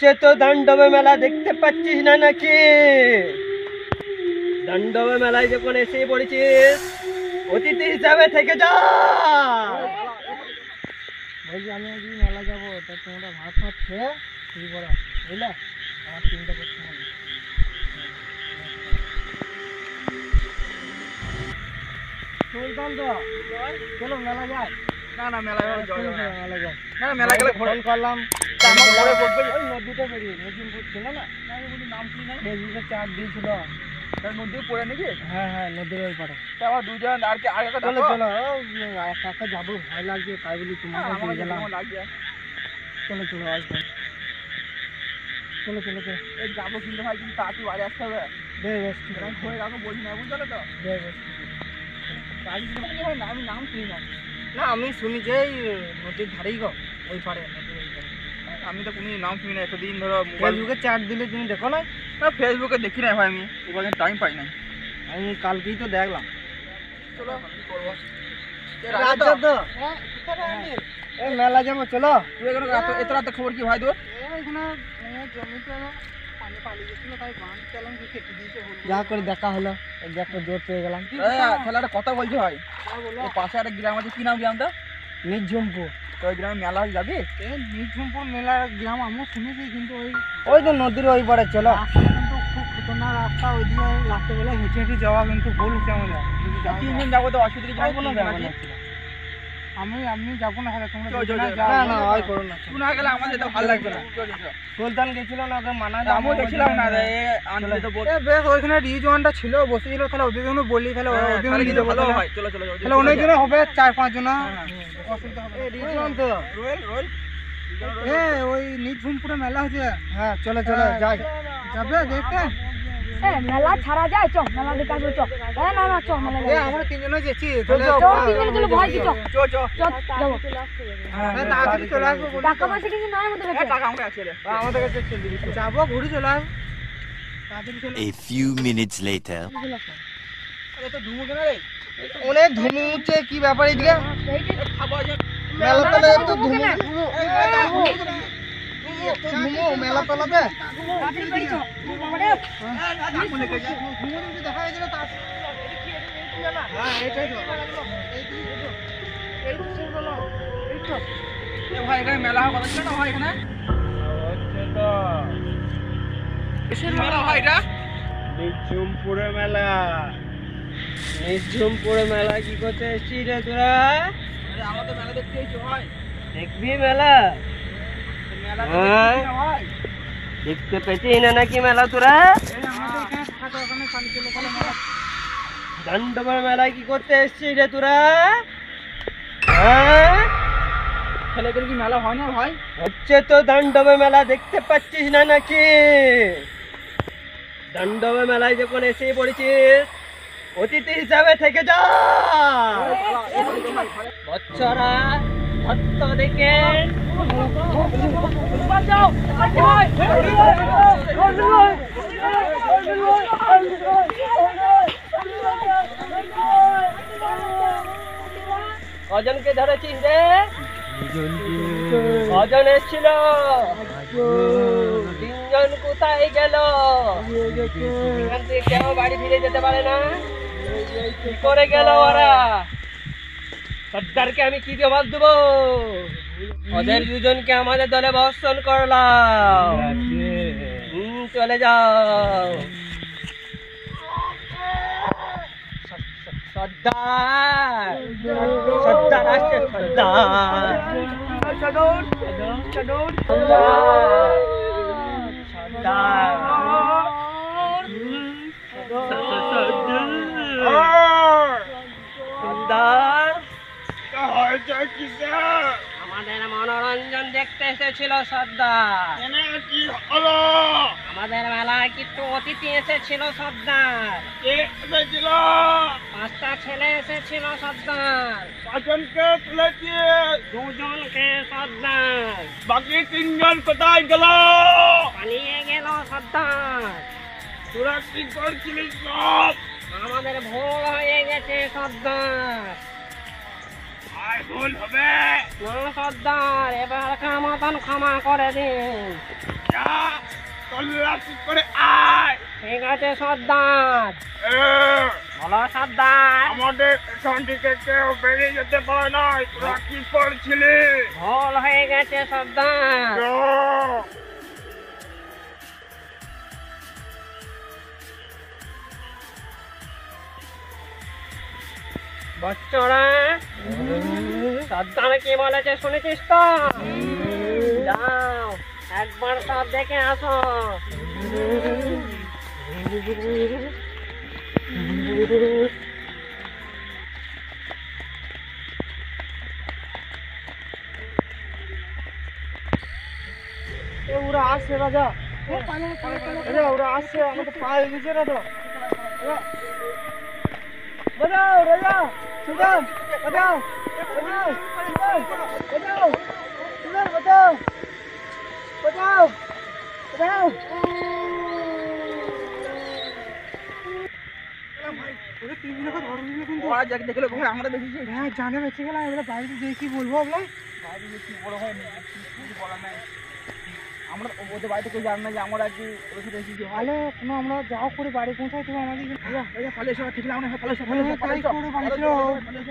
হচ্ছে তো দান্ডবে মেলা, দেখতে পাচ্ছিস না নাকি? দান্ডবে মেলায় যখন এসে পড়েছিস, অতিথি হিসাবে থেকে যা। বলছি আমি আজকে মেলা যাবো, তা তোমরা ভাত ফাত খেয়ে শুরু করো, বুঝলে? আমার চিন্তা করতে হবে। চলতাম তো, চলো মেলা যাই। না না, মেলায় মেলা যাই। না, মেলা গেলে ফোন করলাম, ওই নদীতে বেরিয়ে নদীপুর ছিল না, নাম কি না? ফেসবুকে চার্ট দিয়েছিল। তার মধ্যেও পড়ে নাকি? হ্যাঁ হ্যাঁ, নদীর ওই পাড়ে। আবার দুজন আর কি আগে চলো চলো, একা একা যাবো, ভয় লাগছে, তাই বলি তোমাকে দিয়ে গেলাম। চলো চলো, আসবো। চলো চলো চলো, এই যাবো কিন্তু ভাই, কিন্তু তাড়াতাড়ি বাড়ি আসতে হবে। বেশ ঠিক আমি আছে, ঘরে কাউকে বলি না, বুঝতে তো? বেশ। আমি নাম শুনি না। না আমি শুনি যে এই নদীর ধারেই গো, ওই পাড়ে নদীর ওই পাড়ে। আমি তো কোনো নাম শুনি না, এতদিন ধরো ফেসবুকে চার্ট দিলে তুমি দেখো না? না, ফেসবুকে দেখি না ভাই, আমি ওখানে টাইম পাই না। আমি কালকেই তো দেখলাম। চলো কি করবো? এই মেলা যাবো, চলো। তুই এখন এত রাতে খবর কি ভাই তোর? যা করে দেখা হলো, এই যে একটা জোর পেয়ে গেলাম। তাহলে একটা কথা বলছি ভাই, এই পাশে একটা গ্রাম আছে, কি নাম গ্রামটা? নিঝুমপুর। তো ওই গ্রামে মেলা যাবি? নিঝুমপুর মেলার গ্রাম আমিও শুনেছি, কিন্তু ওই তো নদীর ওই পাড়ে, চলো। কিন্তু খুব খতরনাক রাস্তা, ওই দিয়ে রাত্রেবেলা হেঁটে হেঁটে যাওয়া কিন্তু ভুল হচ্ছে আমাদের। তিনজন যাবো তো, অসুবিধা কিছু কোনো ব্যাপার না। আমি যাবো না, হলে তোমরা না না, ওই করো না, তুই না গেলে আমাদের তো ভালো লাগবে না। সুলতান গেছিল না, ওকে মানা। আমিও দেখছিলাম না রে, আনতে তো বল। বেশ, ওইখানে রিজওয়ানটা ছিল, বসেছিল, তাহলে ওদের জন্য বলি, তাহলে তাহলে কিন্তু ভালো হয়। চলো চলো, তাহলে অনেক জন হবে, 4-5 জন। অসুবিধা হবে। রিজওয়ান তো রোয়েল রোয়েল ওই নিঝুমপুরে মেলা হচ্ছে। হ্যাঁ চলো চলো, যাই। যাবে দেখতে? মেলা ছাড়া যায়, চ মেলা দেখে আসবো, চ। না না, চ মেলা। আমরা 3 জনে যাচ্ছি, তিনজনে চলো, ভয় কি, চ চো চো। যাবো। তাড়াতাড়ি চলে আসবো। টাকা পয়সা কিছু নয় আমাদের কাছে। টাকা আমাকে আছে রে, আমাদের কাছে যাবো, ঘুরে চলে আসবো। তাড়াতাড়ি চলে। A few minutes later. তো ধুমু কেন রে? অনেক ধুমু উঠছে, কি ব্যাপার এদিকে? খাবো যে মেলা তলা এত ধুমু, মেলা তলাতে তাড়াতাড়ি বাড়ি চ। মানে ধুমু দেখা গেছিল। হ্যাঁ এইটাই তো, ভাই এখানে মেলা হওয়ার কথা ছিল না ভাই, এখানে হচ্ছে তো মেলা হয় এটা। নিঝুমপুরে মেলা। নিঝুমপুরে মেলা কি করতে এসছিস রে তোরা? আমাদের মেলা দেখতে এসেছি ভাই। দেখবি মেলা? মেলা হ্যাঁ? দেখতে ভাই। দেখতে পেয়েছিস না নাকি মেলা তোরা? দান্ডবের মেলায় কি করতে এসছিস রে তোরা? হ্যাঁ? তাহলে এখানে কি মেলা হয় না ভাই? হচ্ছে তো দান্ডবে মেলা, দেখতে পাচ্ছিস না নাকি? দান্ডবে মেলায় যখন এসে পড়েছিস, অতিথি হিসাবে থেকে যা। বচ্চরা ভক্ত দেখে কজনকে ধরেছিস রে? কজন এসছিল? 3 জন কোথায় গেল? এখান থেকে কেউ বাড়ি ফিরে যেতে পারে না? কি করে গেল ওরা? সর্দারকে আমি কি জবাব দেবো? ওদের 2 জনকে আমাদের দলে বর্ষণ করলাম। চলে যাও। সর্দার সর্দার আসছে, সর্দার আমাদের মনোরঞ্জন দেখতে এসেছিল সর্দার। আমাদের মেলায় কিছু অতিথি এসেছিল সর্দার। 5টা ছেলে এসেছিল সর্দার। 2 জনকে সর্দার। বাকি 3 জন কোথায় গেল? পালিয়ে গেল সর্দার। তোরা কি করছিলিস সব? আমাদের ভুল হয়ে গেছে সর্দার। আর ভুল হবে না সর্দার, এবার মতন ক্ষমা করে দিন। যা তল্লাশি করে আয়। ঠিক আছে সর্দার। বলো সর্দার। আমাদের এখান থেকে কেউ বেরিয়ে যেতে পারে নাই, তোরা কি করছিলি? ভুল হয়ে গেছে সর্দার। বচ্চরা, সর্দার কি বলেছে শুনেছিস তো? যাও একবার সব দেখে আসো। ওরা আসছে রাজা, ওরা আসছে, আমাদের পায়ে গেছে রাজা। বাজাও রাজা, সুলতান বাজাও, বাজাও, বাজাও, বাজাও, সুলতান বাজাও, বাজাও, বাজাও। আমরা দেখেছি, হ্যাঁ জানে বেঁচে গেলাম। এবার বাড়িতে যেয়ে কি বলবো? আমরা ওদের বাড়িতে কেউ জান না যে আমরা কি ওদের সাথে এসেছি। তাহলে কোনো আমরা যাও করে বাড়ি পৌঁছাই তবে আমাদের পালিয়ে সব ঠিক না, আমরা পালিয়ে সব তাই করে বাড়ি ছিল। পালিয়ে